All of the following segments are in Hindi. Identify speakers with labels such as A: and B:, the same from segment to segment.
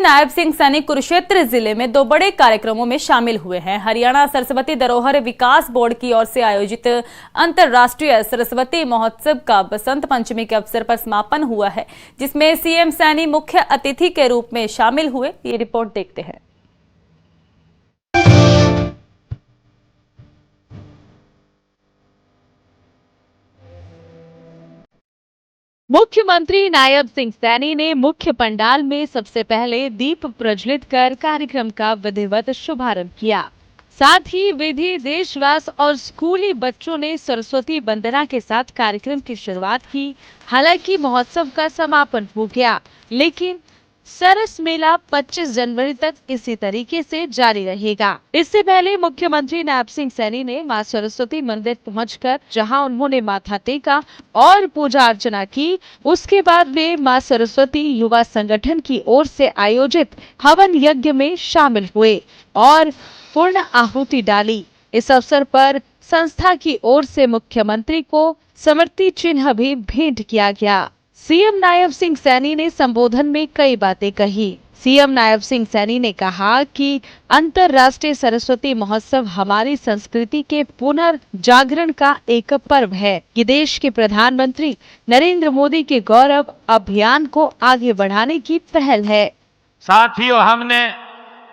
A: नायब सिंह सैनी कुरुक्षेत्र जिले में दो बड़े कार्यक्रमों में शामिल हुए हैं। हरियाणा सरस्वती धरोहर विकास बोर्ड की ओर से आयोजित अंतर्राष्ट्रीय सरस्वती महोत्सव का बसंत पंचमी के अवसर पर समापन हुआ है, जिसमें सीएम सैनी मुख्य अतिथि के रूप में शामिल हुए। ये रिपोर्ट देखते हैं।
B: मुख्यमंत्री नायब सिंह सैनी ने मुख्य पंडाल में सबसे पहले दीप प्रज्वलित कर कार्यक्रम का विधिवत शुभारंभ किया। साथ ही विधि, देशवास और स्कूली बच्चों ने सरस्वती वंदना के साथ कार्यक्रम की शुरुआत की। हालांकि महोत्सव का समापन हो गया, लेकिन सरस मेला 25 जनवरी तक इसी तरीके से जारी रहेगा। इससे पहले मुख्यमंत्री नायब सिंह सैनी ने मां सरस्वती मंदिर पहुंचकर जहां उन्होंने माथा टेका और पूजा अर्चना की। उसके बाद वे मां सरस्वती युवा संगठन की ओर से आयोजित हवन यज्ञ में शामिल हुए और पूर्ण आहुति डाली। इस अवसर पर संस्था की ओर से मुख्यमंत्री को स्मृति चिन्ह भी भेंट किया गया। सीएम नायब सिंह सैनी ने संबोधन में कई बातें कही। सीएम नायब सिंह सैनी ने कहा कि अंतर्राष्ट्रीय सरस्वती महोत्सव हमारी संस्कृति के पुनर्जागरण का एक पर्व है। ये देश के प्रधानमंत्री नरेंद्र मोदी के गौरव अभियान को आगे बढ़ाने की पहल है।
C: साथियों, हमने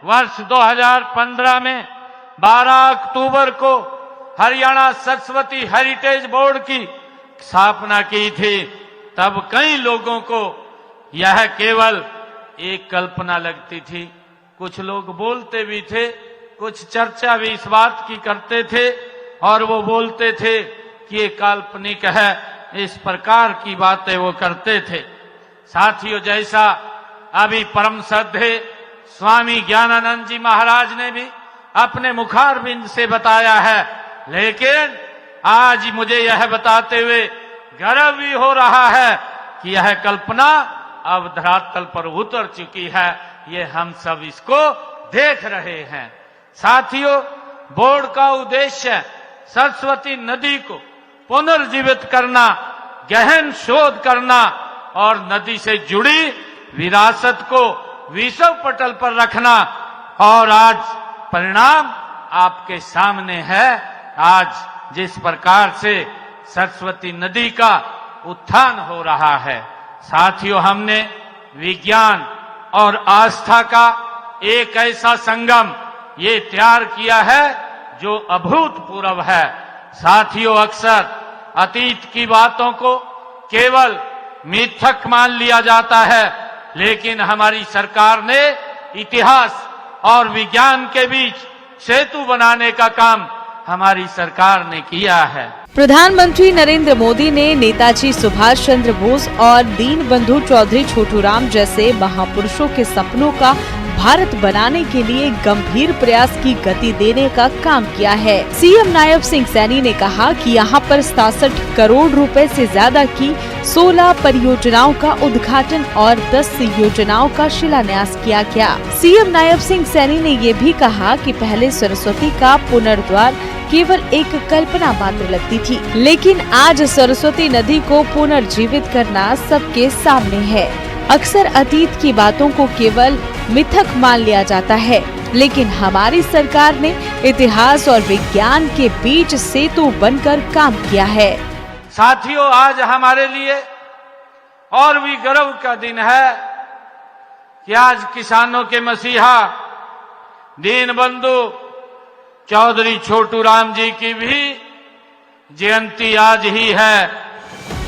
C: वर्ष 2015 में 12 अक्टूबर को हरियाणा सरस्वती हेरिटेज बोर्ड की स्थापना की थी। तब कई लोगों को यह केवल एक कल्पना लगती थी। कुछ लोग बोलते भी थे, कुछ चर्चा भी इस बात की करते थे और वो बोलते थे कि ये काल्पनिक है। इस प्रकार की बातें वो करते थे। साथियों, जैसा अभी परम श्रद्धेय स्वामी ज्ञानानंद जी महाराज ने भी अपने मुखारबिंद से बताया है, लेकिन आज मुझे यह बताते हुए गर्व भी हो रहा है कि यह कल्पना अब धरातल पर उतर चुकी है। ये हम सब इसको देख रहे हैं। साथियों, बोर्ड का उद्देश्य सरस्वती नदी को पुनर्जीवित करना, गहन शोध करना और नदी से जुड़ी विरासत को विश्व पटल पर रखना। और आज परिणाम आपके सामने है। आज जिस प्रकार से सरस्वती नदी का उत्थान हो रहा है। साथियों, हमने विज्ञान और आस्था का एक ऐसा संगम ये तैयार किया है जो अभूतपूर्व है। साथियों, अक्सर अतीत की बातों को केवल मिथक मान लिया जाता है, लेकिन हमारी सरकार ने इतिहास और विज्ञान के बीच सेतु बनाने का काम हमारी सरकार ने किया है।
B: प्रधानमंत्री नरेंद्र मोदी ने नेताजी सुभाष चंद्र बोस और दीनबंधु चौधरी छोटूराम जैसे महापुरुषों के सपनों का भारत बनाने के लिए गंभीर प्रयास की गति देने का काम किया है। सीएम नायब सिंह सैनी ने कहा कि यहाँ पर 67 करोड़ रुपए से ज्यादा की 16 परियोजनाओं का उद्घाटन और 10 योजनाओं का शिलान्यास किया गया। सीएम नायब सिंह सैनी ने ये भी कहा कि पहले सरस्वती का पुनर्द्वार केवल एक कल्पना मात्र लगती थी, लेकिन आज सरस्वती नदी को पुनर्जीवित करना सबके सामने है। अक्सर अतीत की बातों को केवल मिथक मान लिया जाता है, लेकिन हमारी सरकार ने इतिहास और विज्ञान के बीच सेतु बनकर काम किया है।
C: साथियों, आज हमारे लिए और भी गर्व का दिन है कि आज किसानों के मसीहा दीनबंधु चौधरी छोटूराम जी की भी जयंती आज ही है।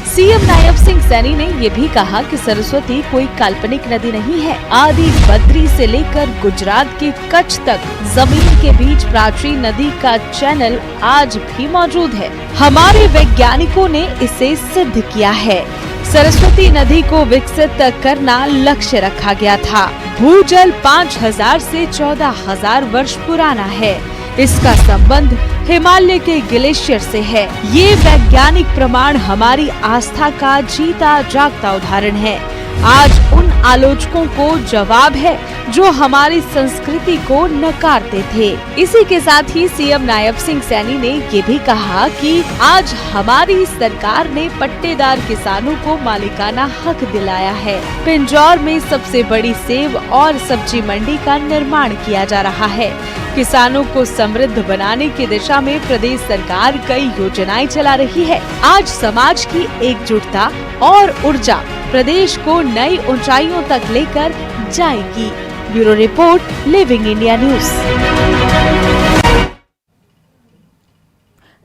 B: सीएम नायब सिंह सैनी ने ये भी कहा कि सरस्वती कोई काल्पनिक नदी नहीं है। आदि बद्री से लेकर गुजरात के कच्छ तक जमीन के बीच प्राचीन नदी का चैनल आज भी मौजूद है। हमारे वैज्ञानिकों ने इसे सिद्ध किया है। सरस्वती नदी को विकसित करना लक्ष्य रखा गया था। भूजल 5000 से 14000 वर्ष पुराना है। इसका संबंध हिमालय के ग्लेशियर से है। ये वैज्ञानिक प्रमाण हमारी आस्था का जीता जागता उदाहरण है। आज उन आलोचकों को जवाब है जो हमारी संस्कृति को नकारते थे। इसी के साथ ही सीएम नायब सिंह सैनी ने ये भी कहा कि आज हमारी सरकार ने पट्टेदार किसानों को मालिकाना हक दिलाया है। पिंजौर में सबसे बड़ी सेब और सब्जी मंडी का निर्माण किया जा रहा है। किसानों को समृद्ध बनाने की दिशा में प्रदेश सरकार कई योजनाएं चला रही है। आज समाज की एकजुटता और ऊर्जा प्रदेश को नई ऊंचाइयों तक लेकर जाएगी। Bureau report, living India news.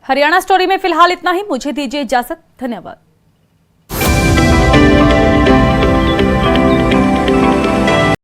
A: Haryana story में फिलहाल इतना ही। मुझे दीजिए इजाजत। धन्यवाद।